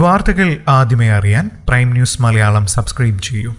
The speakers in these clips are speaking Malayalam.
വാർത്തകൾ ആദ്യമേ അറിയാൻ പ്രൈം ന്യൂസ് മലയാളം സബ്സ്ക്രൈബ് ചെയ്യൂ.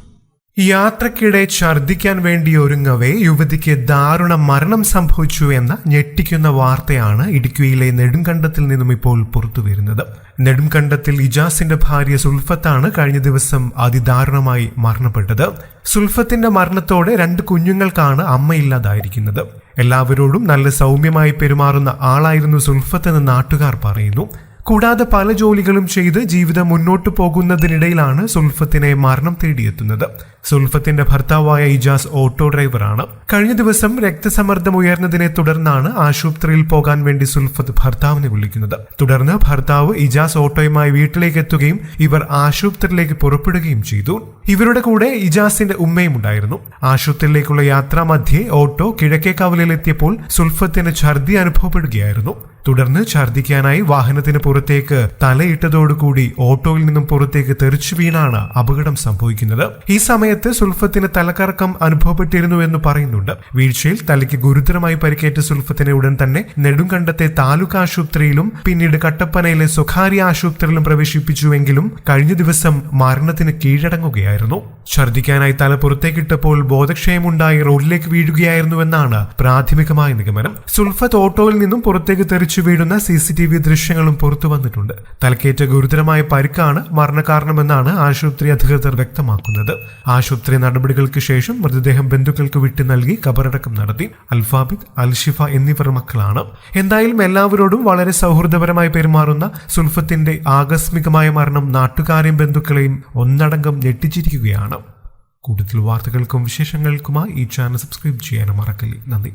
യാത്രക്കിടെ ഛർദ്ദിക്കാൻ വേണ്ടി ഒരുങ്ങവേ യുവതിക്ക് ദാരുണ മരണം സംഭവിച്ചു എന്ന ഞെട്ടിക്കുന്ന വാർത്തയാണ് ഇടുക്കിയിലെ നെടുങ്കണ്ടത്തിൽ നിന്നും ഇപ്പോൾ പുറത്തുവരുന്നത്. നെടുങ്കണ്ടത്തിൽ ഇജാസിന്റെ ഭാര്യ സുൽഫത്താണ് കഴിഞ്ഞ ദിവസം അതിദാരുണമായി മരണപ്പെട്ടത്. സുൽഫത്തിന്റെ മരണത്തോടെ 2 കുഞ്ഞുങ്ങൾക്കാണ് അമ്മയില്ലാതായിരിക്കുന്നത്. എല്ലാവരോടും നല്ല സൗമ്യമായി പെരുമാറുന്ന ആളായിരുന്നു സുൽഫത്ത് എന്ന് നാട്ടുകാർ പറയുന്നു. കൂടാതെ പല ജോലികളും ചെയ്ത് ജീവിതം മുന്നോട്ടു പോകുന്നതിനിടയിലാണ് സുൽഫത്തിനെ മരണം തേടിയെത്തുന്നത്. സുൽഫത്തിന്റെ ഭർത്താവായ ഇജാസ് ഓട്ടോ ഡ്രൈവറാണ്. കഴിഞ്ഞ ദിവസം രക്തസമ്മർദ്ദം ഉയർന്നതിനെ തുടർന്നാണ് ആശുപത്രിയിൽ പോകാൻ വേണ്ടി സുൽഫത്ത് ഭർത്താവിനെ വിളിക്കുന്നത്. തുടർന്ന് ഭർത്താവ് ഇജാസ് ഓട്ടോയുമായി വീട്ടിലേക്ക് എത്തുകയും ഇവർ ആശുപത്രിയിലേക്ക് പുറപ്പെടുകയും ചെയ്തു. ഇവരുടെ കൂടെ ഇജാസിന്റെ ഉമ്മയും ഉണ്ടായിരുന്നു. ആശുപത്രിയിലേക്കുള്ള യാത്രാമധ്യേ ഓട്ടോ കിഴക്കേക്കവലയിലെത്തിയപ്പോൾ സുൽഫത്തിന് ഛർദി അനുഭവപ്പെടുകയായിരുന്നു. തുടർന്ന് ഛർദിക്കാനായി വാഹനത്തിന് പുറത്തേക്ക് തലയിട്ടതോടുകൂടി ഓട്ടോയിൽ നിന്നും പുറത്തേക്ക് തെറിച്ചു വീണാണ് അപകടം സംഭവിക്കുന്നത്. ഈ സമയത്ത് സുൽഫത്തിന് തലകറക്കം അനുഭവപ്പെട്ടിരുന്നു എന്ന് പറയുന്നുണ്ട്. വീഴ്ചയിൽ തലയ്ക്ക് ഗുരുതരമായി പരിക്കേറ്റ സുൽഫത്തിനെ ഉടൻ തന്നെ നെടുങ്കണ്ടത്തെ താലൂക്ക് ആശുപത്രിയിലും പിന്നീട് കട്ടപ്പനയിലെ സ്വകാര്യ ആശുപത്രിയിലും പ്രവേശിപ്പിച്ചുവെങ്കിലും കഴിഞ്ഞ ദിവസം മരണത്തിന് കീഴടങ്ങുകയായിരുന്നു. ഛർദിക്കാനായി തല പുറത്തേക്കിട്ടപ്പോൾ ബോധക്ഷയമുണ്ടായി റോഡിലേക്ക് വീഴുകയായിരുന്നുവെന്നാണ് പ്രാഥമികമായ നിഗമനം. സുൽഫത്ത് ഓട്ടോയിൽ നിന്നും പുറത്തേക്ക് തെറിച്ചു വീഴുന്ന CCTV ദൃശ്യങ്ങളും പുറത്തു വന്നിട്ടുണ്ട്. തലക്കേറ്റ ഗുരുതരമായ പരിക്കാണ് മരണകാരണമെന്നാണ് ആശുപത്രി അധികൃതർ വ്യക്തമാക്കുന്നത്. ആശുപത്രി നടപടികൾക്ക് ശേഷം മൃതദേഹം ബന്ധുക്കൾക്ക് വിട്ടു നൽകി ഖബറടക്കം നടത്തി. അൽഫാബിദ്, അൽഷിഫ എന്നിവർ മക്കളാണ്. എന്തായാലും എല്ലാവരോടും വളരെ സൗഹൃദപരമായി പെരുമാറുന്ന സുൽഫത്തിന്റെ ആകസ്മികമായ മരണം നാട്ടുകാരെയും ബന്ധുക്കളെയും ഒന്നടങ്കം ഞെട്ടിച്ചിരിക്കുകയാണ്. കൂടുതൽ വാർത്തകൾക്കും വിശേഷങ്ങൾക്കുമായി ഈ ചാനൽ സബ്സ്ക്രൈബ് ചെയ്യാനും മറക്കല്ലേ. നന്ദി.